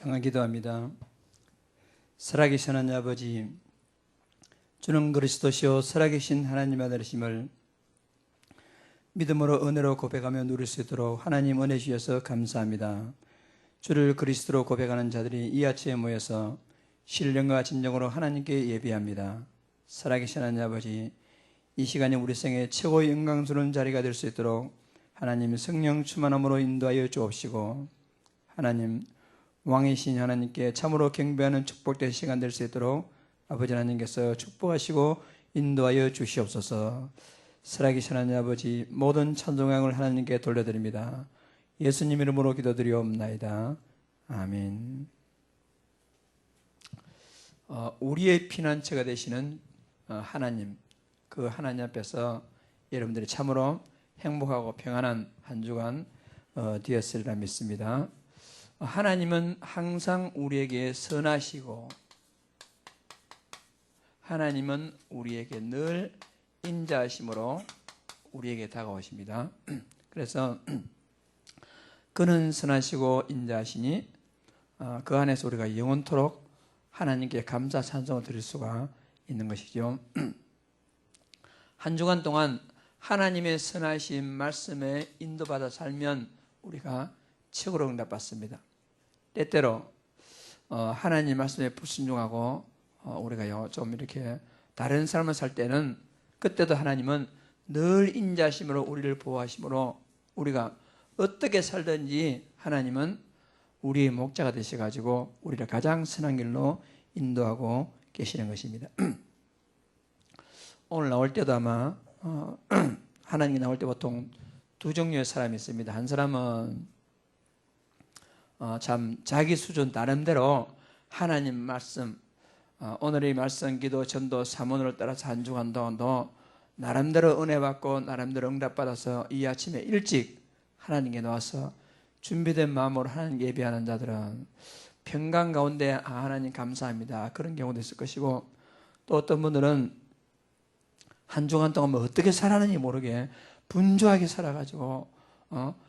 장한 기도합니다. 살아계신 하나님 아버지, 주는 그리스도시요 살아계신 하나님 아들이심을 믿음으로 은혜로 고백하며 누릴 수 있도록 하나님 은혜 주셔서 감사합니다. 주를 그리스도로 고백하는 자들이 이 아침에 모여서 신령과 진정으로 하나님께 예배합니다. 살아계신 하나님 아버지, 이 시간이 우리 생애 최고의 영광스러운 자리가 될 수 있도록 하나님 성령 충만함으로 인도하여 주옵시고, 하나님 왕이신 하나님께 참으로 경배하는 축복된 시간 될 수 있도록 아버지 하나님께서 축복하시고 인도하여 주시옵소서. 살아계신 하나님 아버지, 모든 찬송양을 하나님께 돌려드립니다. 예수님 이름으로 기도드리옵나이다. 아멘. 우리의 피난처가 되시는 하나님, 그 하나님 앞에서 여러분들이 참으로 행복하고 평안한 한 주간 되었으리라 믿습니다. 하나님은 항상 우리에게 선하시고 하나님은 우리에게 늘 인자하심으로 우리에게 다가오십니다. 그래서 그는 선하시고 인자하시니 그 안에서 우리가 영원토록 하나님께 감사 찬송을 드릴 수가 있는 것이죠. 한 주간 동안 하나님의 선하신 말씀에 인도받아 살면 우리가 최고로 응답받습니다. 때때로 하나님 말씀에 불순종하고 우리가 좀 이렇게 다른 삶을 살 때는 그때도 하나님은 늘 인자하심으로 우리를 보호하심으로 우리가 어떻게 살든지 하나님은 우리의 목자가 되셔가지고 우리를 가장 선한 길로 인도하고 계시는 것입니다. 오늘 나올 때도 아마 하나님이 나올 때 보통 두 종류의 사람이 있습니다. 한 사람은 참 자기 수준 나름대로 하나님 말씀, 오늘의 말씀, 기도, 전도, 사문을 따라서 한 주간 동안도 나름대로 은혜 받고 나름대로 응답 받아서 이 아침에 일찍 하나님께 나와서 준비된 마음으로 하나님 예배하는 자들은 평강 가운데 하나님 감사합니다, 그런 경우도 있을 것이고, 또 어떤 분들은 한 주간 동안 어떻게 살았는지 모르게 분주하게 살아가지고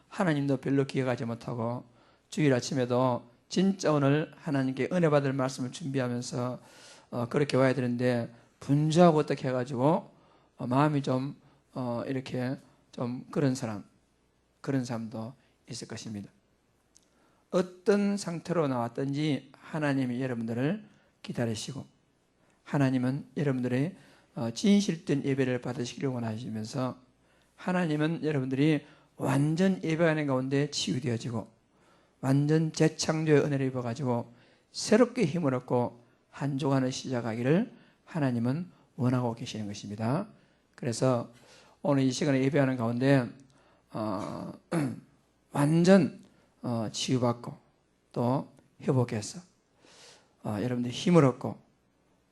하나님도 별로 기억하지 못하고 주일 아침에도 진짜 오늘 하나님께 은혜 받을 말씀을 준비하면서 그렇게 와야 되는데 분주하고 어떻게 해가지고 마음이 좀 이렇게 좀 그런 사람도 있을 것입니다. 어떤 상태로 나왔든지 하나님이 여러분들을 기다리시고 하나님은 여러분들의 진실된 예배를 받으시기를 원하시면서 하나님은 여러분들이 완전 예배하는 가운데 치유되어지고 완전 재창조의 은혜를 입어가지고 새롭게 힘을 얻고 한 주간을 시작하기를 하나님은 원하고 계시는 것입니다. 그래서 오늘 이 시간에 예배하는 가운데 완전 치유받고 또 회복해서 여러분들이 힘을 얻고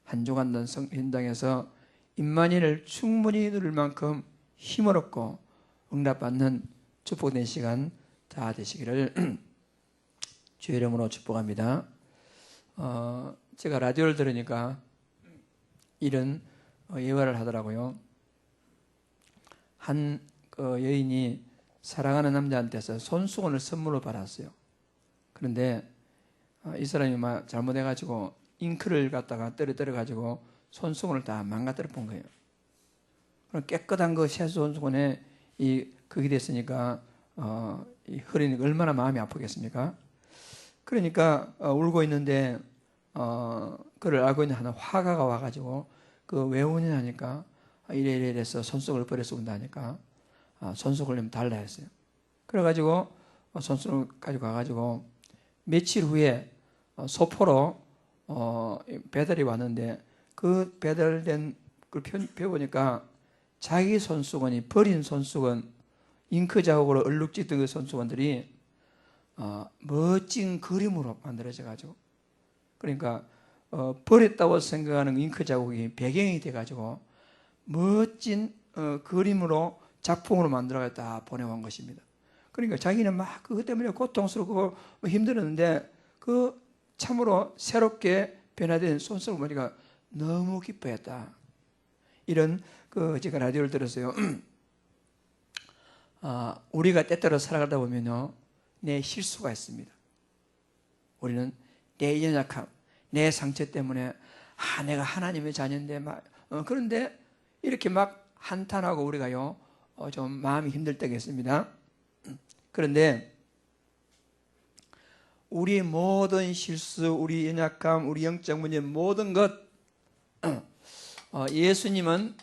한 주간 현장에서 임마니엘을 충분히 누릴 만큼 힘을 얻고 응답받는 축복된 시간 다 되시기를 주의 이름으로 축복합니다. 제가 라디오를 들으니까 이런 예화를 하더라고요. 한 여인이 사랑하는 남자한테서 손수건을 선물로 받았어요. 그런데 이 사람이 막 잘못해가지고 잉크를 갖다가 떨어뜨려가지고 손수건을 다 망가뜨려 본 거예요. 그럼 깨끗한 그 새 손수건에 그게 됐으니까 흐리니까 얼마나 마음이 아프겠습니까? 그러니까 울고 있는데 그를 알고 있는 하나 화가가 와가지고 그 왜 우냐 하니까 이래서 손수건을 버려서 운다니까 손수건을 좀 달라 했어요. 그래가지고 손수건을 가지고 가가지고 며칠 후에 소포로 배달이 왔는데 그 배달된 걸 펴보니까 자기 손수건이 버린 손수건, 잉크 자국으로 얼룩짓던 그 손수건들이 멋진 그림으로 만들어져 가지고, 그러니까 버렸다고 생각하는 잉크 자국이 배경이 돼 가지고 멋진 그림으로 작품으로 만들어갔다 보내온 것입니다. 그러니까 자기는 막 그것 때문에 고통스럽고 힘들었는데 그 참으로 새롭게 변화된 손수건 보니까 너무 기뻐했다. 이런 제가 라디오를 들었어요. 우리가 때때로 살아가다 보면요, 내 실수가 있습니다. 우리는 내 연약함, 내 상처 때문에 내가 하나님의 자녀인데 그런데 이렇게 막 한탄하고 우리가요 좀 마음이 힘들 때가 있습니다. 그런데 우리 모든 실수, 우리 연약함, 우리 영적 문제 모든 것 예수님은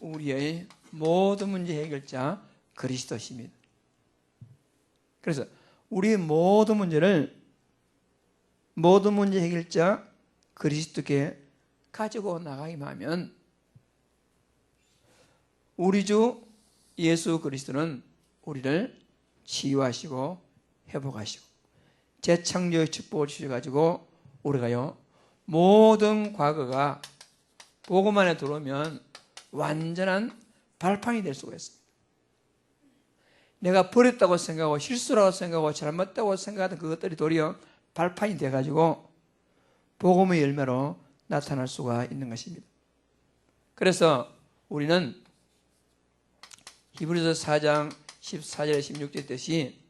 우리의 모든 문제 해결자 그리스도십니다. 그래서 우리 모든 문제 해결자 그리스도께 가지고 나가기만 하면 우리 주 예수 그리스도는 우리를 치유하시고 회복하시고 재창조의 축복을 주셔가지고 우리가요 모든 과거가 복음 안에 들어오면 완전한 발판이 될 수가 있습니다. 내가 버렸다고 생각하고 실수라고 생각하고 잘못다고 생각하던 그것들이 도리어 발판이 돼가지고 복음의 열매로 나타날 수가 있는 것입니다. 그래서 우리는 히브리서 4장 14절에 16절 뜻이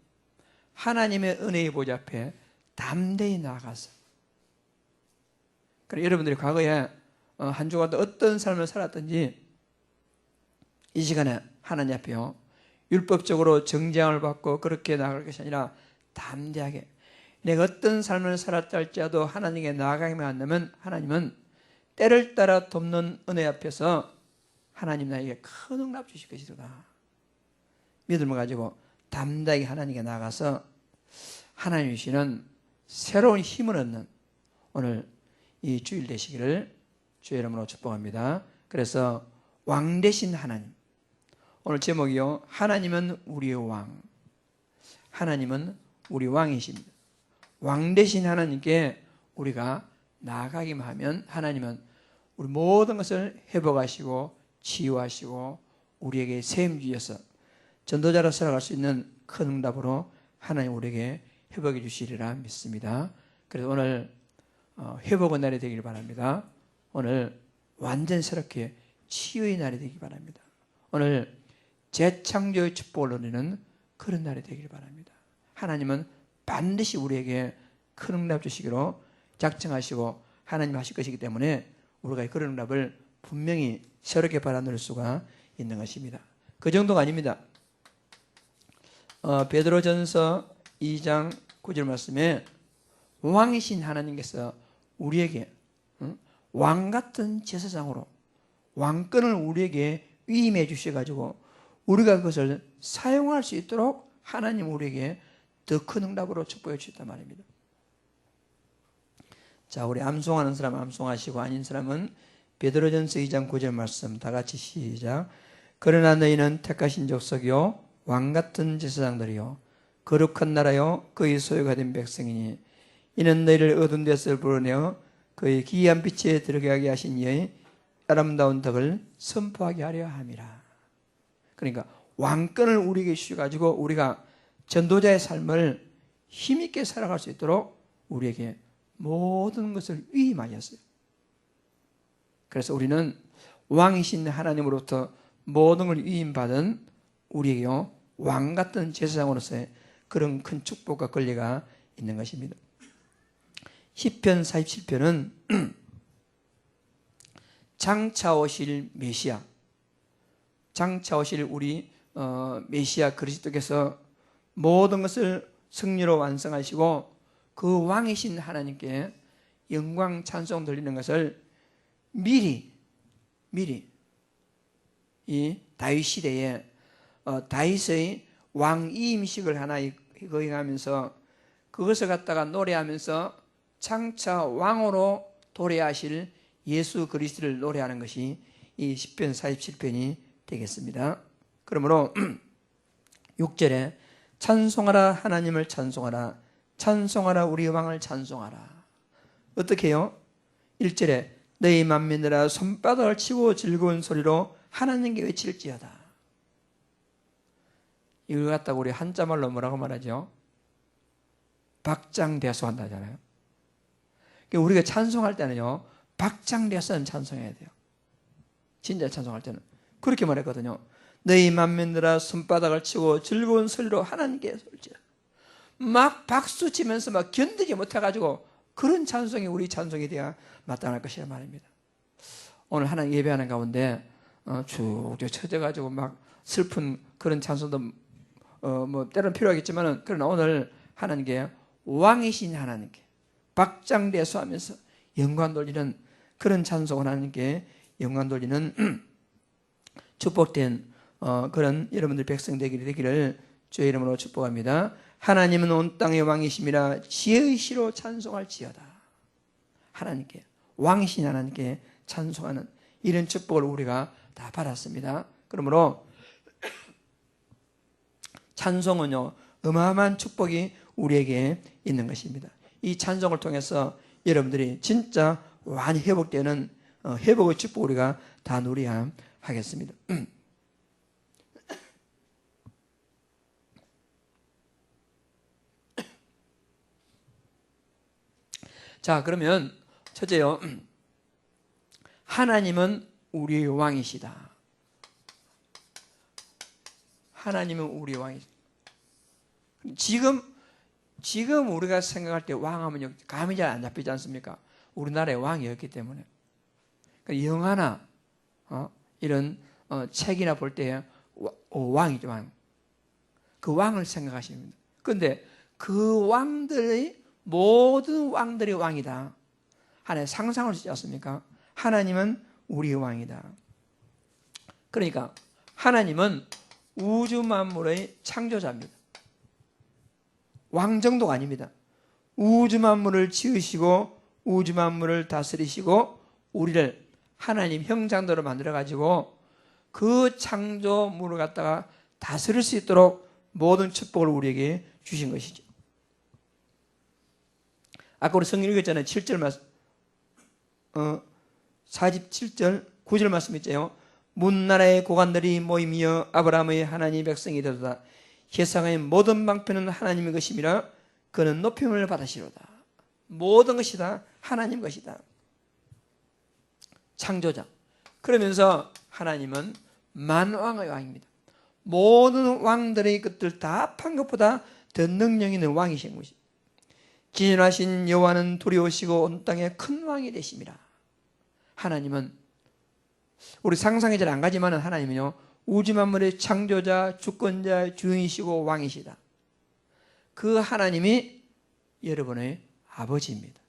하나님의 은혜의 보좌 앞에 담대히 나아가서 그래 여러분들이 과거에 한 주간 어떤 삶을 살았든지 이 시간에 하나님 앞에요 율법적으로 정죄함을 받고 그렇게 나아갈 것이 아니라 담대하게 내가 어떤 삶을 살았다 할지라도 하나님께 나아가기만 한다면 하나님은 때를 따라 돕는 은혜 앞에서 하나님 나에게 큰 응답 주실 것이다. 믿음을 가지고 담대하게 하나님께 나아가서 하나님 주시는 새로운 힘을 얻는 오늘 이 주일 되시기를 주의 이름으로 축복합니다. 그래서 왕 되신 하나님, 오늘 제목이요 하나님은 우리의 왕, 하나님은 우리 왕이십니다. 왕 되신 하나님께 우리가 나아가기만 하면 하나님은 우리 모든 것을 회복하시고 치유하시고 우리에게 세임 주셔서 전도자로 살아갈 수 있는 큰 응답으로 하나님 우리에게 회복해 주시리라 믿습니다. 그래서 오늘 회복의 날이 되길 바랍니다. 오늘 완전 새롭게 치유의 날이 되길 바랍니다. 오늘 재창조의 축복을 누리는 그런 날이 되길 바랍니다. 하나님은 반드시 우리에게 큰 응답 주시기로 작정하시고 하나님 하실 것이기 때문에 우리가 그런 응답을 분명히 새롭게 받아들일 수가 있는 것입니다. 그 정도가 아닙니다. 베드로전서 2장 9절 말씀에 왕이신 하나님께서 우리에게 왕같은 제사장으로 왕권을 우리에게 위임해 주셔가지고 우리가 그것을 사용할 수 있도록 하나님 우리에게 더 큰 응답으로 축복해 주셨단 말입니다. 자, 우리 암송하는 사람 암송하시고 아닌 사람은 베드로전서 2장 9절 말씀 다 같이 시작. 그러나 너희는 택하신 족속이요 왕같은 제사장들이요 거룩한 나라요 그의 소유가 된 백성이니 이는 너희를 어두운 데서 불어내어 그의 기이한 빛에 들어가게 하신 이의 아름다운 덕을 선포하게 하려 함이라. 그러니까 왕권을 우리에게 주셔가지고 우리가 전도자의 삶을 힘있게 살아갈 수 있도록 우리에게 모든 것을 위임하셨어요. 그래서 우리는 왕이신 하나님으로부터 모든 걸 위임받은 우리에게요 왕같은 제사장으로서의 그런 큰 축복과 권리가 있는 것입니다. 시편 47편은 장차 오실 메시아, 장차 오실 우리 메시아 그리스도께서 모든 것을 승리로 완성하시고 그 왕이신 하나님께 영광 찬송 돌리는 것을 미리 이 다윗 시대에 다윗의 왕이임식을 하나 거행하면서 그것을 갖다가 노래하면서 장차 왕으로 도래하실 예수 그리스도를 노래하는 것이 이 시편 47편이 되겠습니다. 그러므로 6절에 찬송하라 하나님을 찬송하라 찬송하라 우리 왕을 찬송하라. 어떻게 해요? 1절에 너희 만민들아 손바닥을 치고 즐거운 소리로 하나님께 외칠지어다. 이걸 갖다가 우리 한자말로 뭐라고 말하죠? 박장대소 한다잖아요. 우리가 찬송할 때는요 박장대소는 찬송해야 돼요. 진짜 찬송할 때는 그렇게 말했거든요. 너희 만민들아 손바닥을 치고 즐거운 소리로 하나님께 소리지어다. 막 박수 치면서 막 견디지 못해가지고 그런 찬송이 우리 찬송이 되어야 마땅할 것이라 말입니다. 오늘 하나님 예배하는 가운데 쭉 쳐져가지고 막 슬픈 그런 찬송도 뭐 때로는 필요하겠지만은, 그러나 오늘 하나님께 왕이신 하나님께 박장대소하면서 영광 돌리는 그런 찬송, 하나님께 영광 돌리는 축복된 그런 여러분들 백성 되기를 주의 이름으로 축복합니다. 하나님은 온 땅의 왕이심이라 지혜의 시로 찬송할지어다. 하나님께, 왕이신 하나님께 찬송하는 이런 축복을 우리가 다 받았습니다. 그러므로 찬송은요, 어마어마한 축복이 우리에게 있는 것입니다. 이 찬송을 통해서 여러분들이 진짜 많이 회복되는 회복의 축복 우리가 다 누려야 하겠습니다. 자, 그러면 첫째요, 하나님은 우리의 왕이시다. 하나님은 우리의 왕이시다. 지금 우리가 생각할 때 왕하면 감이 잘 안 잡히지 않습니까? 우리나라의 왕이었기 때문에. 영화나 이런 책이나 볼 때 왕이죠, 왕. 그 왕을 생각하십니다. 그런데 그 왕들의 모든 왕들이 왕이다. 하나의 상상을 쓰지 않습니까? 하나님은 우리의 왕이다. 그러니까 하나님은 우주 만물의 창조자입니다. 왕 정도가 아닙니다. 우주 만물을 지으시고 우주 만물을 다스리시고 우리를 하나님 형상대로 만들어가지고 그 창조물을 갖다가 다스릴 수 있도록 모든 축복을 우리에게 주신 것이죠. 아까 우리 성경 읽었잖아요. 7절 말씀, 47절 9절 말씀 있죠. 문나라의 고관들이 모이며 아브라함의 하나님의 백성이 되도다. 세상의 모든 방편은 하나님의 것임이라 그는 높임을 받으시로다. 모든 것이 다 하나님 것이다. 창조자. 그러면서 하나님은 만왕의 왕입니다. 모든 왕들의 것들 다 합한 것보다 더 능력 있는 왕이신 것입니다. 진노하신 여호와는 두려우시고 온 땅에 큰 왕이 되심이라. 하나님은 우리 상상이 잘 안 가지만 하나님은요, 우주 만물의 창조자, 주권자, 주인이시고 왕이시다. 그 하나님이 여러분의 아버지입니다.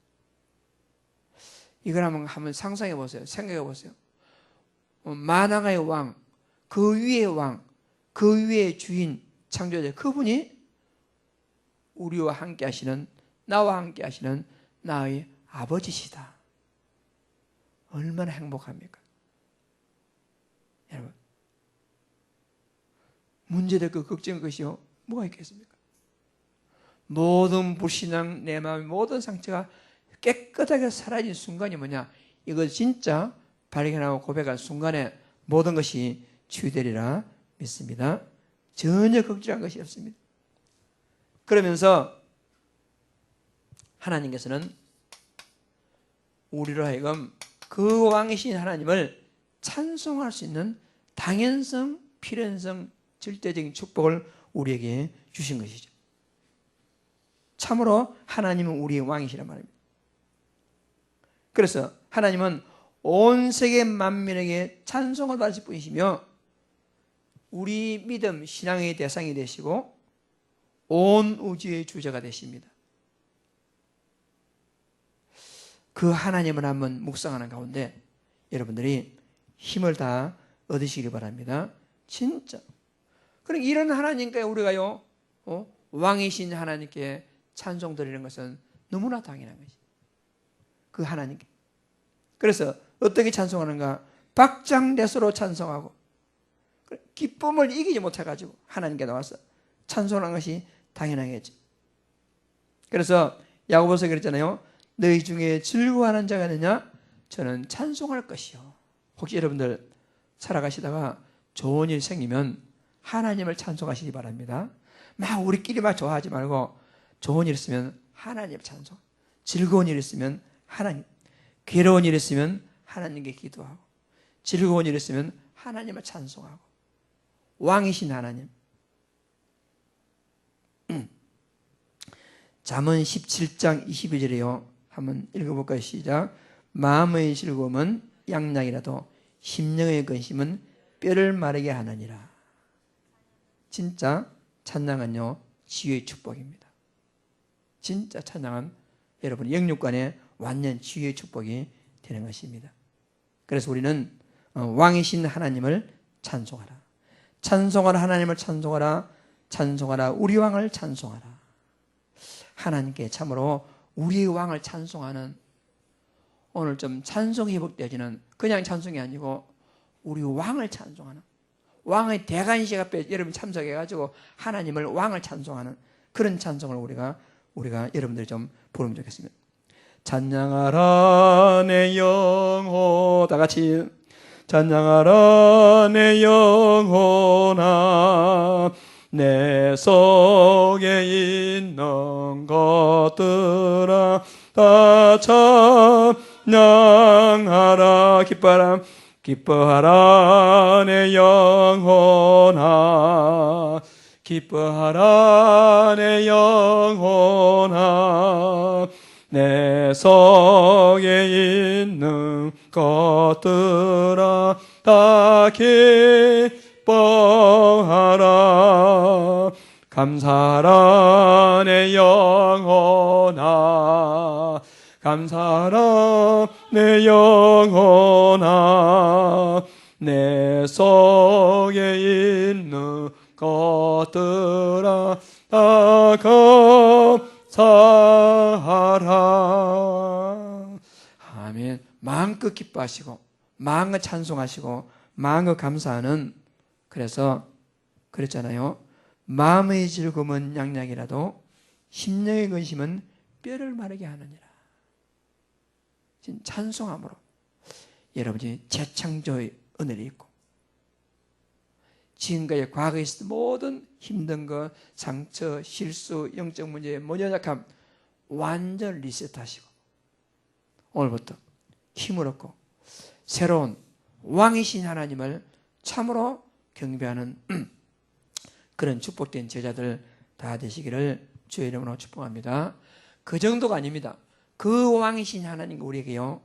이걸 한번 상상해 보세요. 생각해 보세요. 만왕의 왕, 그 위의 왕, 그 위의 주인, 창조자, 그분이 우리와 함께 하시는, 나와 함께 하시는 나의 아버지시다. 얼마나 행복합니까? 여러분, 문제될 것, 걱정할 것이요 뭐가 있겠습니까? 모든 불신앙, 내 마음의 모든 상처가 깨끗하게 사라진 순간이 뭐냐? 이거 진짜 발견하고 고백한 순간에 모든 것이 치유되리라 믿습니다. 전혀 걱정할 것이 없습니다. 그러면서 하나님께서는 우리로 하여금 그 왕이신 하나님을 찬송할 수 있는 당연성, 필연성, 절대적인 축복을 우리에게 주신 것이죠. 참으로 하나님은 우리의 왕이시란 말입니다. 그래서 하나님은 온 세계 만민에게 찬송을 받으실 분이시며 우리 믿음, 신앙의 대상이 되시고 온 우주의 주제가 되십니다. 그 하나님을 한번 묵상하는 가운데 여러분들이 힘을 다 얻으시기 바랍니다. 진짜. 그러니까 이런 하나님께 우리가요, 왕이신 하나님께 찬송 드리는 것은 너무나 당연한 것이죠. 그 하나님께. 그래서 어떻게 찬송하는가? 박장대소로 찬송하고 기쁨을 이기지 못해가지고 하나님께 나와서 찬송하는 것이 당연하겠죠. 그래서 야고보서 그랬잖아요. 너희 중에 즐거워하는 자가 있느냐? 저는 찬송할 것이요. 혹시 여러분들 살아가시다가 좋은 일 생기면 하나님을 찬송하시기 바랍니다. 막 우리끼리 막 좋아하지 말고 좋은 일 있으면 하나님을 찬송, 즐거운 일 있으면 하나님, 괴로운 일 있으면 하나님께 기도하고, 즐거운 일 있으면 하나님을 찬송하고, 왕이신 하나님. 잠언 17장 22절에요 한번 읽어볼까요? 시작. 마음의 즐거움은 양약이라도 심령의 근심은 뼈를 마르게 하느니라. 진짜 찬양은요, 치유의 축복입니다. 진짜 찬양은 여러분 영육간의 완전 치유의 축복이 되는 것입니다. 그래서 우리는 왕이신 하나님을 찬송하라. 찬송하라. 하나님을 찬송하라. 찬송하라. 우리 왕을 찬송하라. 하나님께 참으로 우리의 왕을 찬송하는, 오늘 좀 찬송이 회복되어지는, 그냥 찬송이 아니고 우리 왕을 찬송하는, 왕의 대관식 앞에 여러분 참석해가지고 하나님을 왕을 찬송하는 그런 찬송을 우리가 여러분들이 좀 부르면 좋겠습니다. 찬양하라 내 영혼, 다 같이 찬양하라 내 영혼아, 내 속에 있는 것들아 다 찬양하라. 기뻐하라 내 영혼아, 기뻐하라 내 영혼아, 내 속에 있는 것들아 다 기뻐하라. 감사하라 내 영혼아, 감사하라 내 영혼아, 내 속에 있는 것들아 다 감사하라. 아멘. 마음껏 기뻐하시고 마음껏 찬송하시고 마음껏 감사하는, 그래서 그랬잖아요. 마음의 즐거움은 양약이라도 심령의 근심은 뼈를 마르게 하느니라. 찬송함으로 여러분이 재창조의 은혜를 있고, 지금까지 과거에 있었던 모든 힘든 것, 상처, 실수, 영적 문제, 연약함 완전 리셋하시고 오늘부터 힘을 얻고 새로운 왕이신 하나님을 참으로 경배하는 그런 축복된 제자들 다 되시기를 주의 이름으로 축복합니다. 그 정도가 아닙니다. 그 왕이신 하나님과 우리에게요,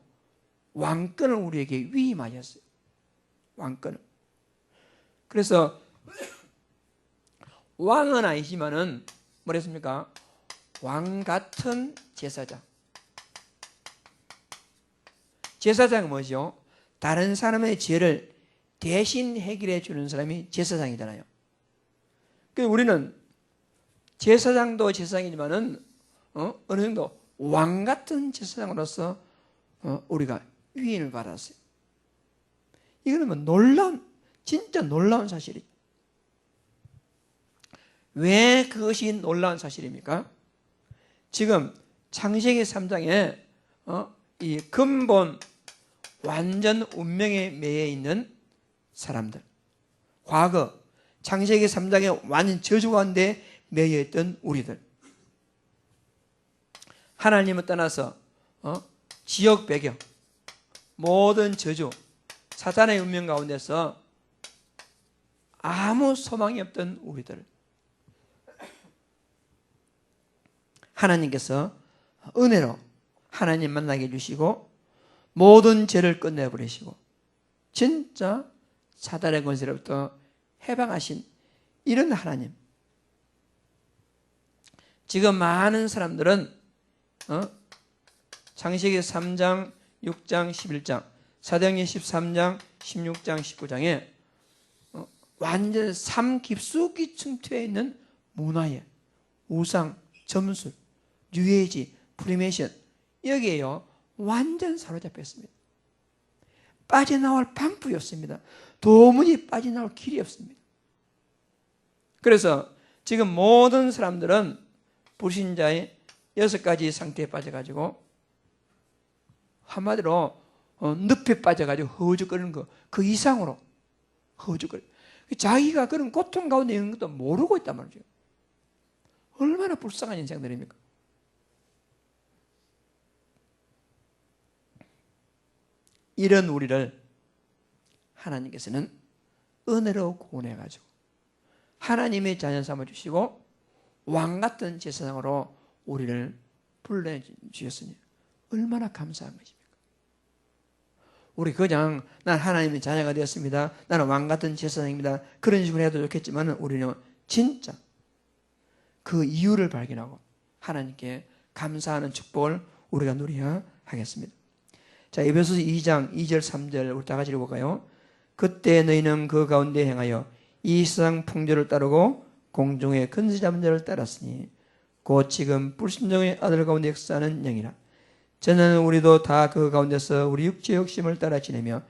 왕권을 우리에게 위임하셨어요. 왕권을. 그래서 왕은 아니지만은 뭐랬습니까? 왕 같은 제사장. 제사장은 뭐죠? 다른 사람의 죄를 대신 해결해 주는 사람이 제사장이잖아요. 그래서 우리는 제사장도 제사장이지만은 어느 정도 왕 같은 제사장으로서 우리가 위임을 받았어요. 이거는 뭐 진짜 놀라운 사실이죠. 왜 그것이 놀라운 사실입니까? 지금 창세기 3장에 이 근본 완전 운명에 매여 있는 사람들, 과거 창세기 3장에 완전 저주 가운데 매여 있던 우리들, 하나님을 떠나서 지역 배경, 모든 저주, 사탄의 운명 가운데서 아무 소망이 없던 우리들, 하나님께서 은혜로 하나님 만나게 해주시고 모든 죄를 끝내버리시고 진짜 사단의 권세로부터 해방하신 이런 하나님. 지금 많은 사람들은 창세기 3장, 6장, 11장, 사도행전 13장, 16장, 19장에 완전 삶 깊숙이 침투해 있는 문화에 우상, 점술, 뉴에이지, 프리메이션, 여기에요 완전 사로잡혔습니다. 빠져나올 방법이 없습니다. 도무지 빠져나올 길이 없습니다. 그래서 지금 모든 사람들은 불신자의 6가지 상태에 빠져가지고 한마디로 늪에 빠져가지고 허우적거리는 거, 그 이상으로 허우적거려. 자기가 그런 고통 가운데 있는 것도 모르고 있단 말이죠. 얼마나 불쌍한 인생들입니까? 이런 우리를 하나님께서는 은혜로 구원해가지고 하나님의 자녀 삼아주시고 왕같은 제사장으로 우리를 불러주셨으니 얼마나 감사한 것입니까? 우리 그냥 난 하나님의 자녀가 되었습니다, 나는 왕같은 제사장입니다, 그런 식으로 해도 좋겠지만 우리는 진짜 그 이유를 발견하고 하나님께 감사하는 축복을 우리가 누려야 하겠습니다. 자, 에베소서 2장 2절 3절 우리 다 같이 읽어볼까요? 그때 너희는 그 가운데 행하여 이 세상 풍조를 따르고 공중의 근세 잡은 자를 따랐으니 곧 지금 불순종의 아들 가운데 역사하는 영이라. 저는 우리도 다 그 가운데서 우리 육체의 욕심을 따라 지내며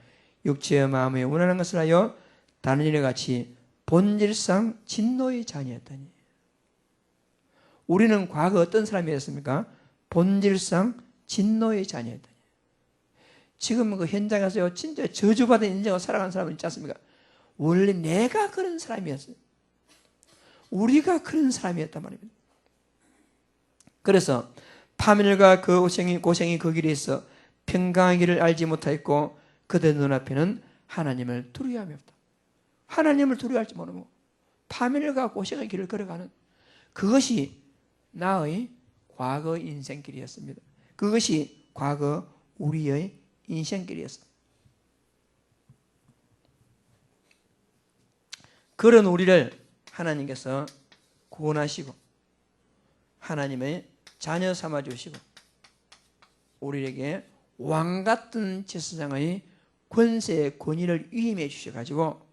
육체의 마음에 원하는 것을 하여 다른 일에 같이 본질상 진노의 자녀였다니. 우리는 과거 어떤 사람이었습니까? 본질상 진노의 자녀였다니. 지금 그 현장에서요, 진짜 저주받은 인생을 살아가는 사람은 있지 않습니까? 원래 내가 그런 사람이었어요. 우리가 그런 사람이었단 말입니다. 그래서 파멸과 그 고생이 그 길에 있어 평강의 길을 알지 못하였고 그들 눈앞에는 하나님을 두려워함이 없다. 하나님을 두려워할지 모르고 파멸과 고생의 길을 걸어가는 그것이 나의 과거 인생길이었습니다. 그것이 과거 우리의 인생길이었습니다. 그런 우리를 하나님께서 구원하시고 하나님의 자녀 삼아주시고 우리에게 왕같은 제사장의 권세의 권위를 위임해 주셔가지고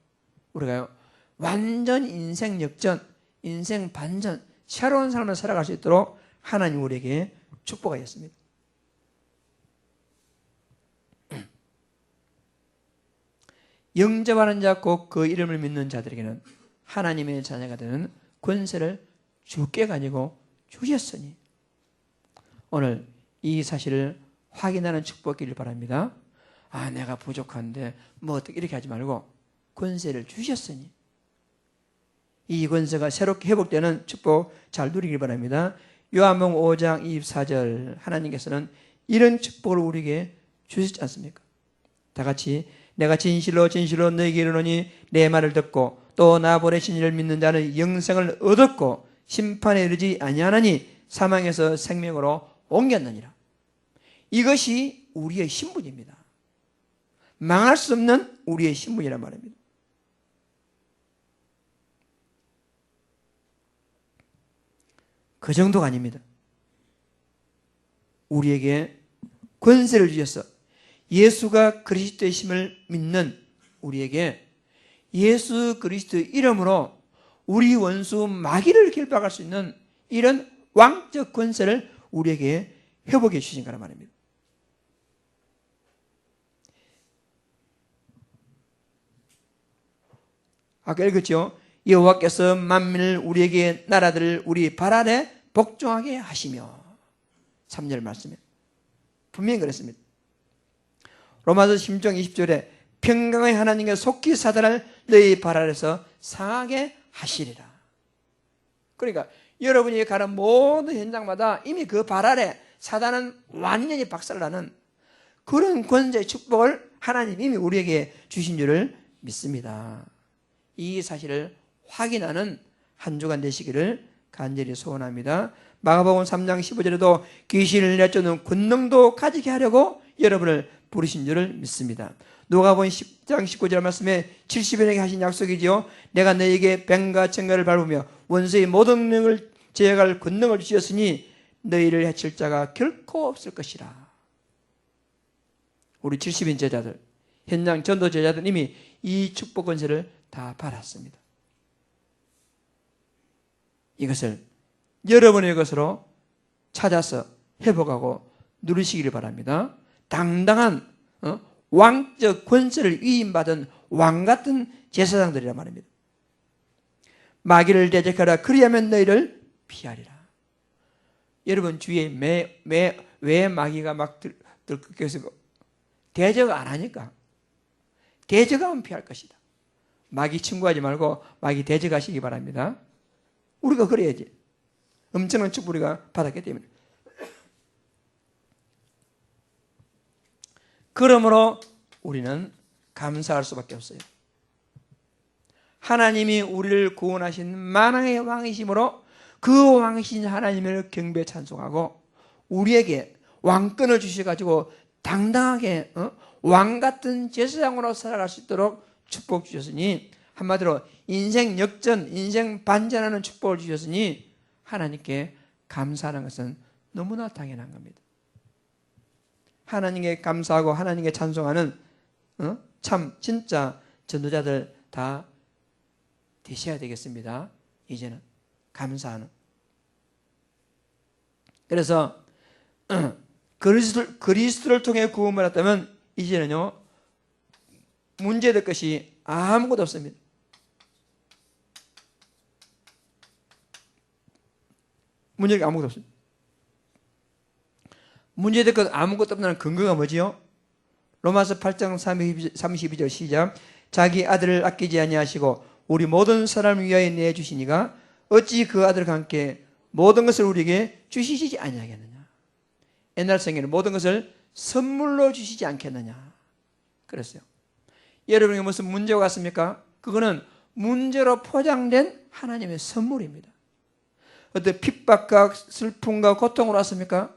우리가 완전 인생 역전, 인생 반전, 새로운 삶을 살아갈 수 있도록 하나님 우리에게 축복하셨습니다. 영접하는 자 곧 그 이름을 믿는 자들에게는 하나님의 자녀가 되는 권세를 주께 가지고 주셨으니 오늘 이 사실을 확인하는 축복이길 바랍니다. 아, 내가 부족한데 뭐 어떻게 이렇게 하지 말고 권세를 주셨으니 이 권세가 새롭게 회복되는 축복 잘 누리길 바랍니다. 요한복음 5장 24절 하나님께서는 이런 축복을 우리에게 주셨지 않습니까? 다 같이 내가 진실로 진실로 너희에게 이르노니 내 말을 듣고 또 나 보내신 이를 믿는 자는 영생을 얻었고 심판에 이르지 아니하나니 사망에서 생명으로 옮겼느니라. 이것이 우리의 신분입니다. 망할 수 없는 우리의 신분이란 말입니다. 그 정도가 아닙니다. 우리에게 권세를 주셔서 예수가 그리스도이심을 믿는 우리에게 예수 그리스도의 이름으로 우리 원수 마귀를 결박할 수 있는 이런 왕적 권세를 우리에게 회복해 주신 거란 말입니다. 아까 읽었죠? 여호와께서 만민을 우리에게 나라들을 우리 발 아래 복종하게 하시며 3절 말씀에 분명히 그랬습니다. 로마서 10장 20절에 평강의 하나님께 속히 사단을 너희 발 아래서 상하게 하시리라. 그러니까 여러분이 가는 모든 현장마다 이미 그 발 아래 사단은 완전히 박살나는 그런 권세의 축복을 하나님 이미 우리에게 주신 줄을 믿습니다. 이 사실을 확인하는 한 주간 되시기를 간절히 소원합니다. 마가복음 3장 15절에도 귀신을 내쫓는 권능도 가지게 하려고 여러분을 부르신 줄을 믿습니다. 누가복음 10장 19절 말씀에 70인에게 하신 약속이지요. 내가 너희에게 뱀과 청가를 밟으며 원수의 모든 능을 제어할 권능을 주셨으니 너희를 해칠 자가 결코 없을 것이라. 우리 70인 제자들, 현장 전도 제자들 이미 이 축복 권세를 다 받았습니다. 이것을 여러분의 것으로 찾아서 회복하고 누리시기를 바랍니다. 당당한 왕적 권세를 위임받은 왕같은 제사장들이란 말입니다. 마귀를 대적하라 그리하면 너희를 피하리라. 여러분 주위에 왜 마귀가 막 들끓여서 대적 안 하니까 대적하면 피할 것이다. 마귀 친구하지 말고 마귀 대적하시기 바랍니다. 우리가 그래야지. 엄청난 축복 우리가 받았기 때문에. 그러므로 우리는 감사할 수밖에 없어요. 하나님이 우리를 구원하신 만왕의 왕이심으로 그 왕이신 하나님을 경배 찬송하고 우리에게 왕권을 주셔가지고 당당하게 왕 같은 제사장으로 살아갈 수 있도록 축복 주셨으니, 한마디로 인생 역전, 인생 반전하는 축복을 주셨으니 하나님께 감사하는 것은 너무나 당연한 겁니다. 하나님께 감사하고 하나님께 찬송하는 참 진짜 전도자들 다 되셔야 되겠습니다. 이제는 감사하는. 그래서 그리스도를 통해 구원을 받았다면 이제는요 문제될 것이 아무것도 없습니다. 문제가 아무것도 없습니다. 문제될 것 아무것도 없다는 근거가 뭐지요? 로마서 8장 32절 시작. 자기 아들을 아끼지 아니하시고 우리 모든 사람을 위하여 내주시니가 어찌 그 아들과 함께 모든 것을 우리에게 주시지 아니하겠느냐. 옛날 성경에는 모든 것을 선물로 주시지 않겠느냐 그랬어요. 여러분에게 무슨 문제가 왔습니까? 그거는 문제로 포장된 하나님의 선물입니다. 어떤 핍박과 슬픔과 고통으로 왔습니까?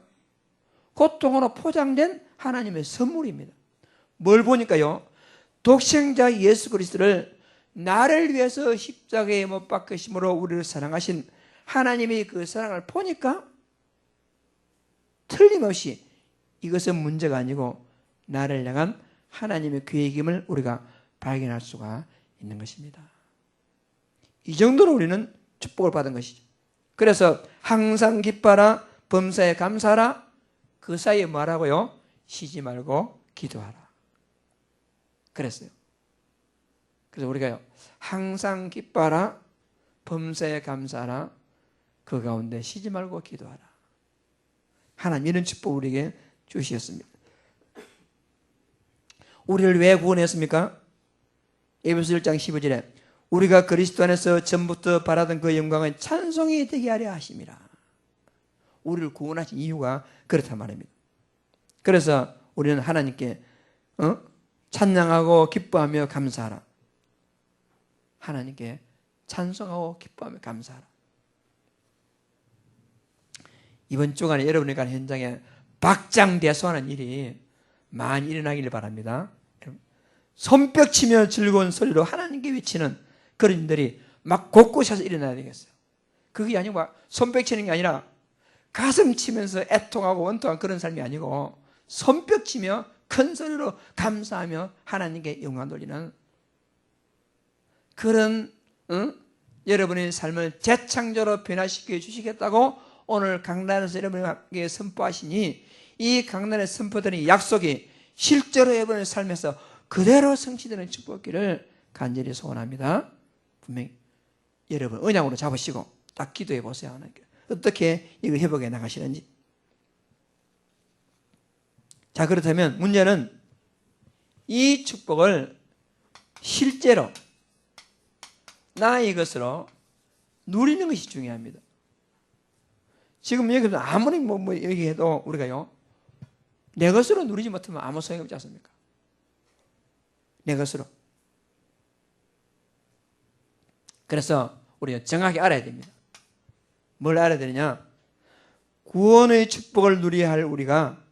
고통으로 포장된 하나님의 선물입니다. 뭘 보니까요, 독생자 예수 그리스도를 나를 위해서 십자가에 못 박히심으로 우리를 사랑하신 하나님의 그 사랑을 보니까 틀림없이 이것은 문제가 아니고 나를 향한 하나님의 계획임을 우리가 발견할 수가 있는 것입니다. 이 정도로 우리는 축복을 받은 것이죠. 그래서 항상 기뻐하라, 범사에 감사하라, 그 사이에 뭐라고요? 쉬지 말고 기도하라 그랬어요. 그래서 우리가요 항상 기뻐하라, 범사에 감사하라, 그 가운데 쉬지 말고 기도하라. 하나님 이런 축복을 우리에게 주셨습니다. 우리를 왜 구원했습니까? 에베소 1장 15절에 우리가 그리스도 안에서 전부터 바라던 그 영광은 찬송이 되게 하려 하심이라. 우리를 구원하신 이유가 그렇단 말입니다. 그래서 우리는 하나님께 찬양하고 기뻐하며 감사하라. 하나님께 찬송하고 기뻐하며 감사하라. 이번 주간에 여러분이 가는 현장에 박장대소하는 일이 많이 일어나기를 바랍니다. 손뼉치며 즐거운 소리로 하나님께 외치는 그런 일들이 막 곳곳에서 일어나야 되겠어요. 그게 아니고 손뼉치는 게 아니라 가슴 치면서 애통하고 원통한 그런 삶이 아니고 손뼉치며 큰 소리로 감사하며 하나님께 영광 돌리는 그런 여러분의 삶을 재창조로 변화시켜 주시겠다고 오늘 강단에서 여러분에게 선포하시니 이 강단에 선포되는 약속이 실제로 여러분의 삶에서 그대로 성취되는 축복기를 간절히 소원합니다. 분명히 여러분 언약으로 잡으시고 딱 기도해 보세요. 하나님께 어떻게 이거 회복해 나가시는지. 자, 그렇다면 문제는 이 축복을 실제로 나의 것으로 누리는 것이 중요합니다. 지금 여기서 아무리 뭐 얘기해도 우리가요 내 것으로 누리지 못하면 아무 소용없지 않습니까? 내 것으로. 그래서 우리가 정확히 알아야 됩니다. 뭘 알아야 되느냐? 구원의 축복을 누려야 할 우리가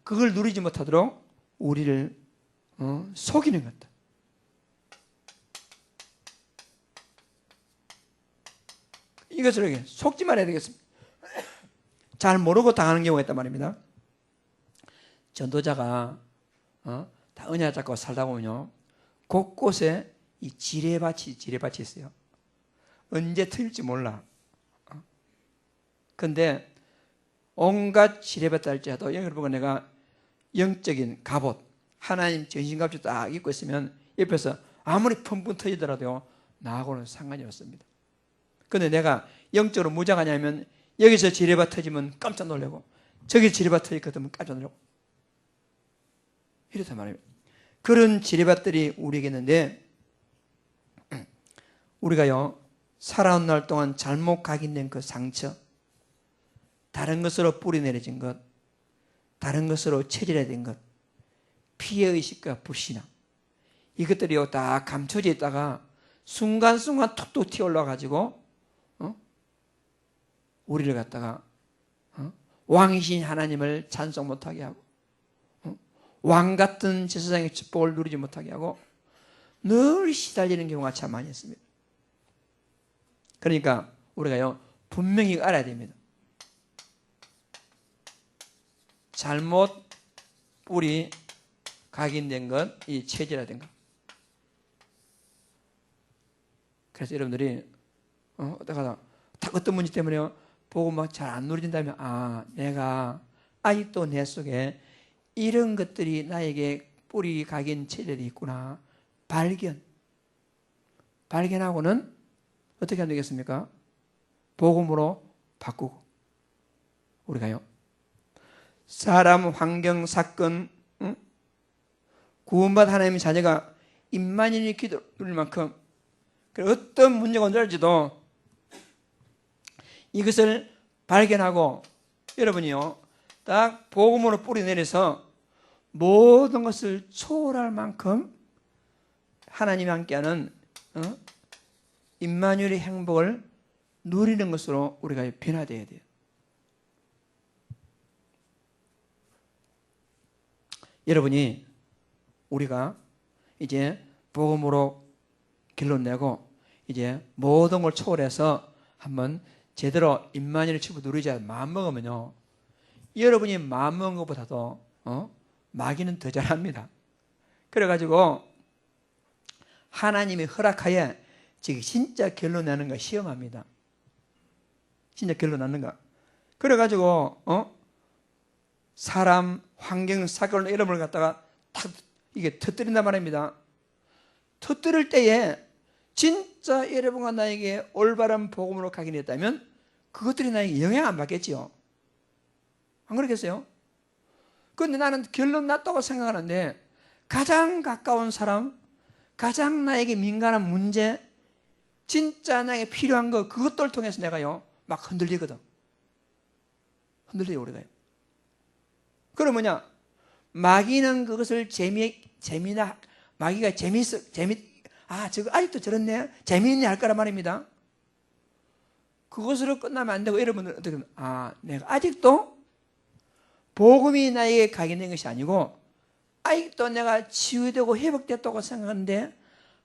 그걸 누리지 못하도록 우리를 속이는 것다. 이것을 이렇게 속지 말아야 되겠습니다. 잘 모르고 당하는 경우가 있단 말입니다. 전도자가 다 은혜 잡고 살다 보면요 곳곳에 이 지뢰밭이 있어요. 언제 틀릴지 몰라. 근데 온갖 지뢰밭 할지라도 여기 보고 내가 영적인 갑옷, 하나님 전신갑주 딱 입고 있으면 옆에서 아무리 펑펑 터지더라도 나하고는 상관이 없습니다. 근데 내가 영적으로 무장하냐면 여기서 지뢰밭 터지면 깜짝 놀라고 저기 지뢰밭 터지거든 깜짝 놀라고 이렇단 말입니다. 그런 지뢰밭들이 우리에게 있는데 우리가요 살아온 날 동안 잘못 각인된 그 상처, 다른 것으로 뿌리내려진 것, 다른 것으로 체질화된 것, 피해의식과 불신앙 이것들이요 다 감춰져 있다가 순간순간 툭툭 튀어올라가지고 우리를 갖다가 왕이신 하나님을 찬송 못하게 하고 왕 같은 제사장의 축복을 누리지 못하게 하고 늘 시달리는 경우가 참 많이 있습니다. 그러니까 우리가요 분명히 알아야 됩니다. 잘못 뿌리 각인된 건 이 체질이라든가. 그래서 여러분들이 어떤 문제 때문에요 보고 막 잘 안 누려진다면 내가 아직도 내 속에 이런 것들이 나에게 뿌리 각인 체질이 있구나. 발견하고는 어떻게 하면 되겠습니까? 복음으로 바꾸고. 우리가요 사람, 환경, 사건, 구원받은 하나님의 자녀가 임마누엘 기도 누릴 만큼 어떤 문제가 온줄지도 이것을 발견하고 여러분이요 딱 복음으로 뿌리 내려서 모든 것을 초월할 만큼 하나님이 함께하는 임마누엘의 행복을 누리는 것으로 우리가 변화되어야 돼요. 여러분이 우리가 이제 복음으로 결론 내고 이제 모든 걸 초월해서 한번 제대로 임마누엘의 축복을 누리자 마음먹으면요 여러분이 마음먹은 것보다도 마귀는 더 잘합니다. 그래가지고 하나님이 허락하에 지금 진짜 결론 내는 거 시험합니다. 진짜 결론 나는가. 그래가지고 사람, 환경, 사건을 이름을 갖다가 탁 이게 터뜨린단 말입니다. 터뜨릴 때에 진짜 여러분과 나에게 올바른 복음으로 각인했다면 그것들이 나에게 영향 안 받겠지요. 안 그러겠어요? 그런데 나는 결론 났다고 생각하는데 가장 가까운 사람, 가장 나에게 민감한 문제, 진짜 나에게 필요한 거 그것들을 통해서 내가요 막 흔들리거든. 흔들려요 우리가요. 그럼 뭐냐? 마귀는 그것을 마귀가 저거 아직도 저렇네? 재미있네 할 거란 말입니다. 그것으로 끝나면 안 되고 여러분들 어떻게 하면 내가 아직도 복음이 나에게 각인된 것이 아니고 아직도 내가 치유되고 회복됐다고 생각하는데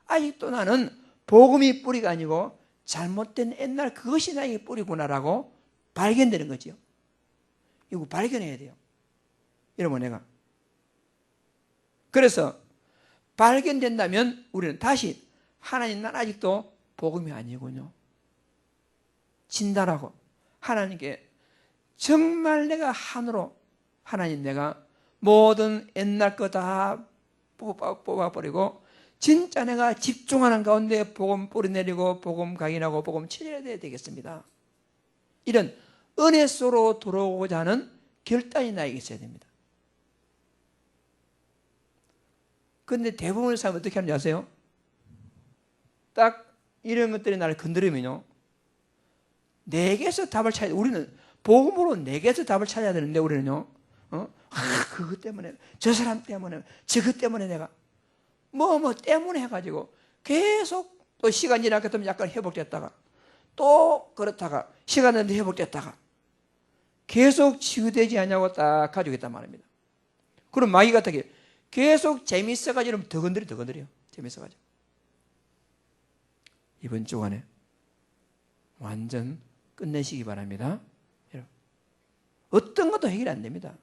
아직도 나는 복음이 뿌리가 아니고 잘못된 옛날 그것이 나에게 뿌리구나라고 발견되는 거죠. 이거 발견해야 돼요. 여러분 내가. 그래서 발견된다면 우리는 다시 하나님 난 아직도 복음이 아니군요. 진단하고 하나님께 정말 내가 하나님 내가 모든 옛날 거 다 뽑아버리고 진짜 내가 집중하는 가운데 복음 뿌리내리고 복음 각인하고 복음 치료해야 되겠습니다. 이런 은혜 속으로 들어오고자 하는 결단이 나에게 있어야 됩니다. 그런데 대부분의 사람은 어떻게 하는지 아세요? 딱 이런 것들이 나를 건드리면요 내게서 답을 찾아야 돼. 우리는 복음으로 내게서 답을 찾아야 되는데 우리는요 그것 때문에 저 사람 때문에 저것 때문에 내가 뭐 때문에 해가지고 계속 또 시간 지나게 되면 약간 회복됐다가 또 그렇다가 시간 지나면 회복됐다가 계속 치유되지 않냐고 딱 가지고 있단 말입니다. 그럼 마귀 같은 게 계속 재밌어가지고 더 건드려 재밌어가지고 이번 주간에 완전 끝내시기 바랍니다. 여러분. 어떤 것도 해결이 안 됩니다.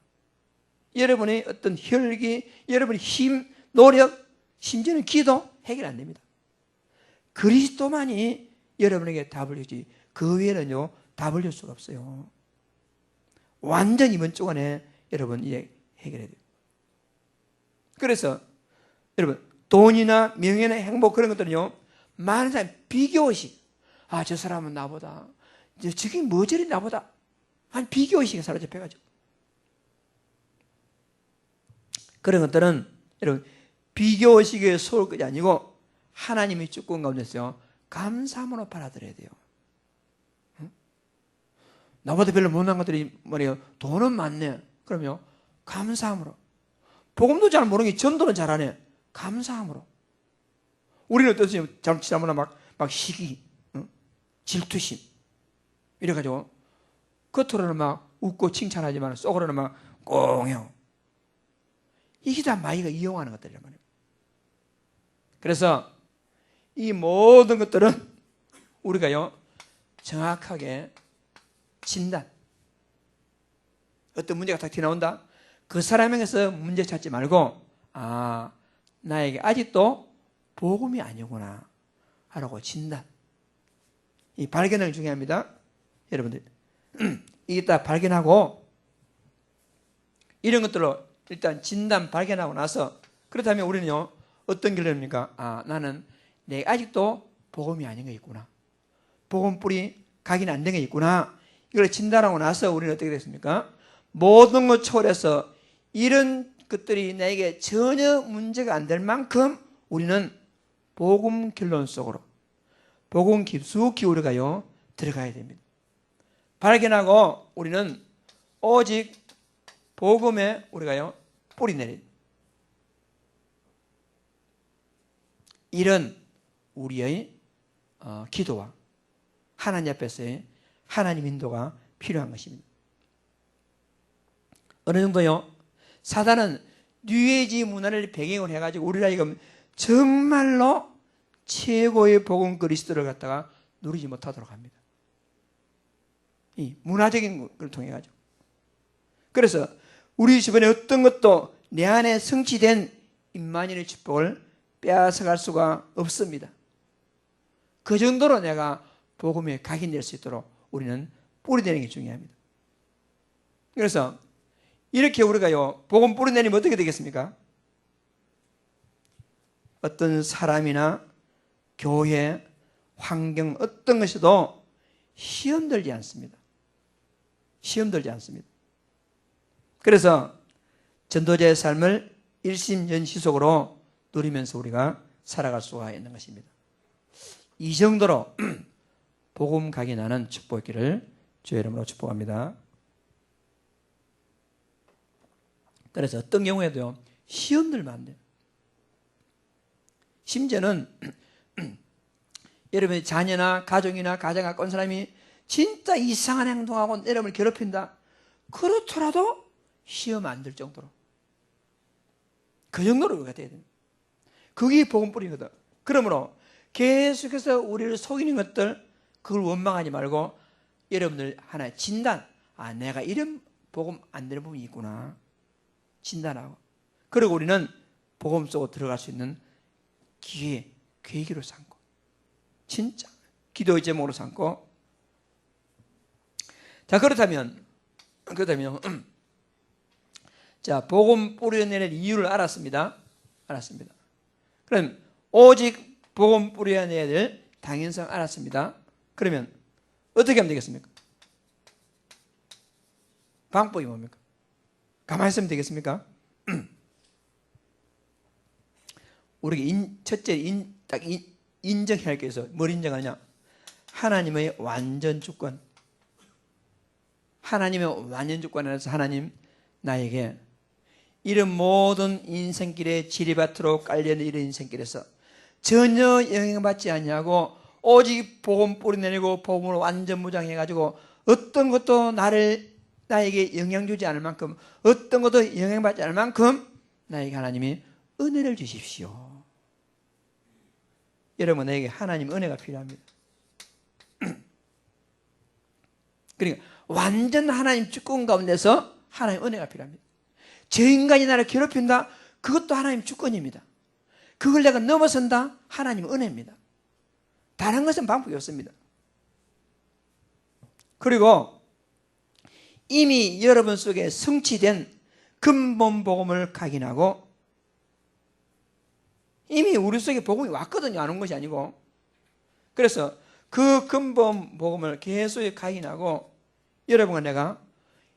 여러분의 어떤 혈기, 여러분의 힘, 노력, 심지어는 기도 해결 안 됩니다. 그리스도만이 여러분에게 답을 주지 그 외에는요 답을 줄 수가 없어요. 완전 이번 주간에 여러분 이제 해결해야 돼요. 그래서 여러분 돈이나 명예나 행복 그런 것들은요 많은 사람이 비교의식 저 사람은 나보다 저게 뭐 저리 나보다 한 비교의식에 사로잡혀가지고 그런 것들은 여러분 비교의식에 속을 것이 아니고 하나님의 주권 가운데서 감사함으로 받아들여야 돼요. 응? 나보다 별로 못난 것들이 뭐래요? 돈은 많네. 그러면 감사함으로. 복음도 잘 모르는 게 전도는 잘하네. 감사함으로. 우리는 어떠세요? 잘못하면 막 시기, 응? 질투심 이래가지고 겉으로는 막 웃고 칭찬하지만 속으로는 막 꽁해요. 이게 다 마귀가 이용하는 것들이란 말이에요. 그래서 이 모든 것들은 우리가요 정확하게 진단, 어떤 문제가 딱 튀어나온다, 그 사람에게서 문제 찾지 말고 나에게 아직도 복음이 아니구나 하라고 진단, 이 발견을 중요합니다. 여러분들 이게 딱 발견하고 이런 것들로 일단 진단 발견하고 나서, 그렇다면 우리는요 어떤 결론입니까? 나는 내가 아직도 복음이 아닌 게 있구나, 복음 뿌리 각인 안 된 게 있구나. 이걸 진단하고 나서 우리는 어떻게 됐습니까? 모든 것 초월해서 이런 것들이 내게 전혀 문제가 안 될 만큼 우리는 복음 결론 속으로, 복음 깊숙이 우리가요 들어가야 됩니다. 발견하고 우리는 오직 복음에 우리가요 뿌리 내린 이런 우리의 기도와 하나님 앞에서의 하나님 인도가 필요한 것입니다. 어느 정도요? 사단은 뉴에이지 문화를 배경으로 해가지고 우리가 지금 정말로 최고의 복음 그리스도를 갖다가 누리지 못하도록 합니다. 이 문화적인 걸 통해 가지고. 그래서 우리 주변에 어떤 것도 내 안에 성취된 임마누엘의 축복을 빼앗아갈 수가 없습니다. 그 정도로 내가 복음에 각인될 수 있도록 우리는 뿌리내는 게 중요합니다. 그래서 이렇게 우리가요 복음 뿌리내리면 어떻게 되겠습니까? 어떤 사람이나 교회, 환경 어떤 것이도 시험 들지 않습니다. 시험 들지 않습니다. 그래서 전도자의 삶을 일심전시속으로 누리면서 우리가 살아갈 수가 있는 것입니다. 이 정도로 복음 각인하는 축복기를 주의 이름으로 축복합니다. 그래서 어떤 경우에도요 시험 들면 안 돼요. 심지어는 여러분의 자녀나 가족이나 가정 갖고 온 사람이 진짜 이상한 행동하고 여러분을 괴롭힌다, 그렇더라도 시험 안 들 정도로, 그 정도로 우리가 돼야 됩니다. 그게 복음 뿌리거든. 그러므로 계속해서 우리를 속이는 것들, 그걸 원망하지 말고 여러분들 하나의 진단, 내가 이런 복음 안 되는 부분이 있구나 진단하고, 그리고 우리는 복음 속으로 들어갈 수 있는 기회, 계기로 삼고, 진짜 기도의 제목으로 삼고. 자, 그렇다면 자, 복음 뿌려내는 이유를 알았습니다. 그럼 오직 복음 뿌려내야 될 당연성 알았습니다. 그러면 어떻게 하면 되겠습니까? 방법이 뭡니까? 가만히 있으면 되겠습니까? 우리가 첫째 딱 인정해야 할 게 있어요. 뭘 인정하냐? 하나님의 완전 주권. 하나님의 완전 주권 안에서 하나님, 나에게 이런 모든 인생길에 지리밭으로 깔려있는 이런 인생길에서 전혀 영향받지 않냐고 오직 복음 뿌리내리고 복음으로 완전 무장해가지고 어떤 것도 나에게 영향 주지 않을 만큼, 어떤 것도 영향받지 않을 만큼 나에게 하나님이 은혜를 주십시오. 여러분에게 하나님 은혜가 필요합니다. 그러니까 완전 하나님 주권 가운데서 하나님 은혜가 필요합니다. 저 인간이 나를 괴롭힌다, 그것도 하나님 주권입니다. 그걸 내가 넘어선다, 하나님 은혜입니다. 다른 것은 방법이 없습니다. 그리고 이미 여러분 속에 성취된 근본 복음을 각인하고, 이미 우리 속에 복음이 왔거든요. 안 온 것이 아니고. 그래서 그 근본 복음을 계속 각인하고, 여러분과 내가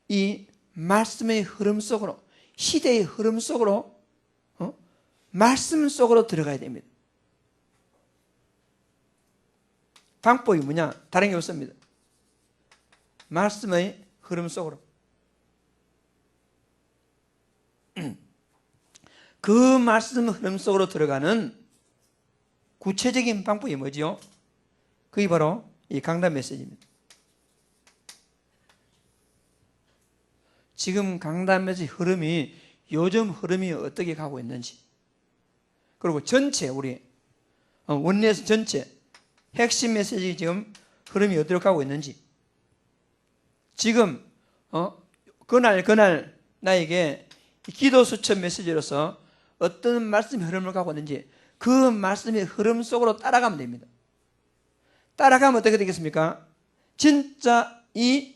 이 말씀의 흐름 속으로, 시대의 흐름 속으로, 말씀 속으로 들어가야 됩니다. 방법이 뭐냐? 다른 게 없습니다. 말씀의 흐름 속으로. 그 말씀 흐름 속으로 들어가는 구체적인 방법이 뭐지요? 그게 바로 이 강단 메시지입니다. 지금 강단 메시지 흐름이 요즘 흐름이 어떻게 가고 있는지, 그리고 전체 우리 원내에서 전체 핵심 메시지 지금 흐름이 어디로 가고 있는지, 지금 그날 나에게 기도 수첩 메시지로서 어떤 말씀의 흐름을 가고 있는지 그 말씀의 흐름 속으로 따라가면 됩니다. 따라가면 어떻게 되겠습니까? 진짜 이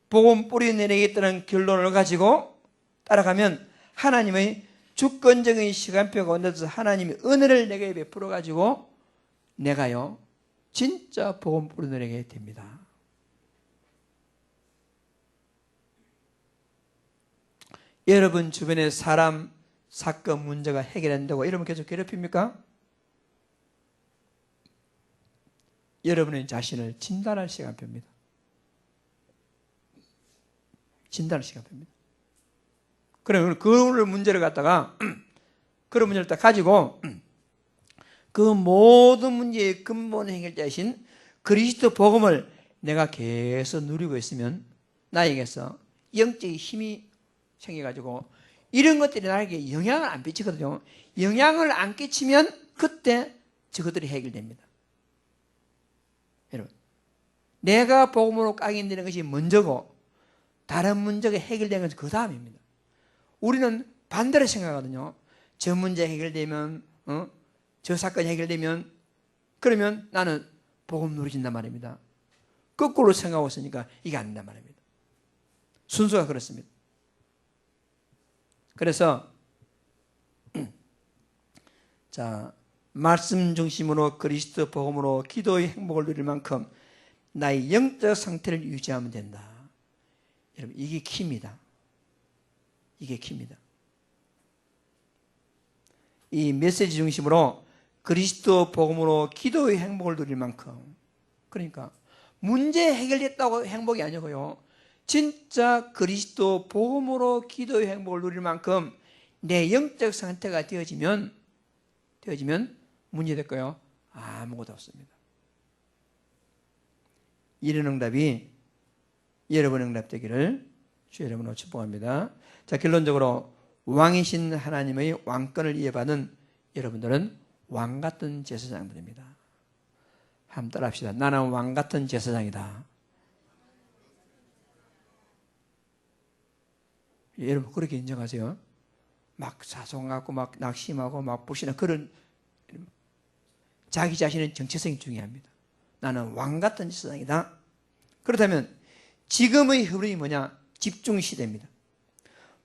복음 뿌리 내리겠다는 결론을 가지고 따라가면 하나님의 주권적인 시간표가 온다서 하나님의 은혜를 내게 베풀어 가지고 내가요 진짜 복음 뿌리 내리게 됩니다. 여러분 주변에 사람, 사건, 문제가 해결된다고 여러분 계속 괴롭힙니까? 여러분의 자신을 진단할 시간표입니다. 진단할 시간표입니다. 그러면 그 문제를 갖다가 그런 문제를 딱 가지고 그 모든 문제의 근본 해결자이신 그리스도 복음을 내가 계속 누리고 있으면 나에게서 영적인 힘이 생겨가지고 이런 것들이 나에게 영향을 안 끼치거든요. 영향을 안 끼치면 그때 저것들이 해결됩니다. 여러분, 내가 복음으로 각인되는 것이 먼저고 다른 문제가 해결되는 것은 그 다음입니다. 우리는 반대로 생각하거든요. 저 문제 해결되면 저 사건이 해결되면 그러면 나는 복음 누려진단 말입니다. 거꾸로 생각하고 있으니까 이게 안 된단 말입니다. 순서가 그렇습니다. 그래서 자, 말씀 중심으로 그리스도 복음으로 기도의 행복을 누릴 만큼 나의 영적 상태를 유지하면 된다. 여러분, 이게 키입니다. 이게 키입니다. 이 메시지 중심으로 그리스도 복음으로 기도의 행복을 누릴 만큼, 그러니까 문제 해결됐다고 행복이 아니고요, 진짜 그리스도 복음으로 기도의 행복을 누릴 만큼 내 영적 상태가 되어지면 문제 될까요? 아무것도 없습니다. 이런 응답이 여러분 응답 되기를 주 여러분으로 축복합니다. 자, 결론적으로 왕이신 하나님의 왕권을 이어받은 여러분들은 왕같은 제사장들입니다. 한번 따라합시다. 나는 왕같은 제사장이다. 여러분 그렇게 인정하세요. 막 사송하고 막 낙심하고 막 불신하고 그런, 자기 자신의 정체성이 중요합니다. 나는 왕같은 제사장이다. 그렇다면 지금의 흐름이 뭐냐? 집중 시대입니다.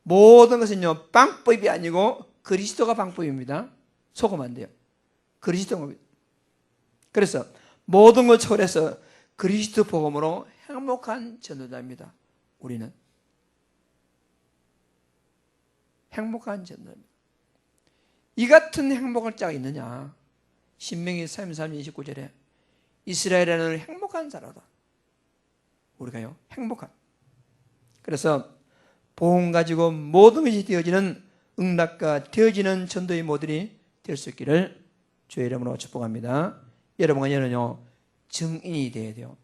모든 것은요 방법이 아니고 그리스도가 방법입니다. 속으면 안 돼요. 그리스도가. 그래서 모든 걸 초월해서 그리스도 복음으로 행복한 전도자입니다. 우리는 행복한 전도자입니다. 이 같은 행복할 자가 있느냐? 신명기 33장 29절에 이스라엘에는 행복한 자라다. 우리가요 행복한. 그래서 복음 가지고 모든 것이 되어지는 응답과 되어지는 전도의 모델이 될 수 있기를 주의 이름으로 축복합니다. 여러분은요 증인이 되어야 돼요.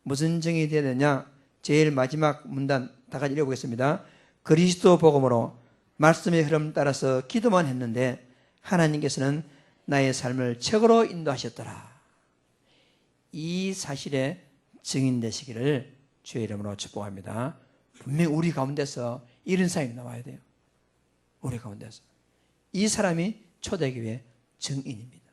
무슨 증인이 되어야 되냐? 제일 마지막 문단 다 같이 읽어보겠습니다. 그리스도 복음으로 말씀의 흐름 따라서 기도만 했는데 하나님께서는 나의 삶을 최고로 인도하셨더라. 이 사실에 증인 되시기를 주의 이름으로 축복합니다. 분명히 우리 가운데서 이런 사람이 나와야 돼요. 우리 가운데서. 이 사람이 초대교회 증인입니다.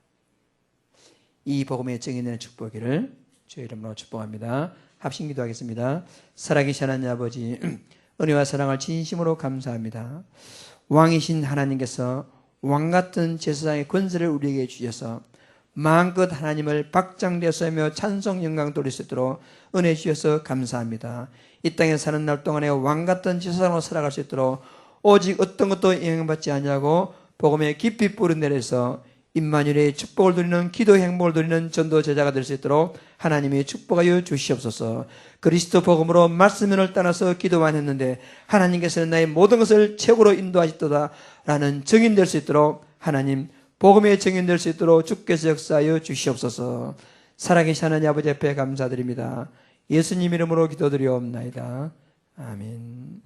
이 복음의 증인의 축복이기를 주의 이름으로 축복합니다. 합심 기도하겠습니다. 살아계신 하나님 아버지, 은혜와 사랑을 진심으로 감사합니다. 왕이신 하나님께서 왕같은 제사장의 권세를 우리에게 주셔서 마음껏 하나님을 박장대소하며 찬송 영광 돌릴 수 있도록 은혜 주셔서 감사합니다. 이 땅에 사는 날 동안에 왕같은 제사장으로 살아갈 수 있도록 오직 어떤 것도 영향받지 아니하고 복음에 깊이 뿌리내려서 임마누엘의 축복을 누리는 기도 행복을 누리는 전도 제자가 될 수 있도록 하나님이 축복하여 주시옵소서. 그리스도 복음으로 말씀을 따라서 기도만 했는데 하나님께서는 나의 모든 것을 최고로 인도하셨도다 라는 증인될 수 있도록 하나님 복음의 증인될 수 있도록 주께서 역사하여 주시옵소서. 살아계신 하나님 아버지 앞에 감사드립니다. 예수님 이름으로 기도드리옵나이다. 아멘.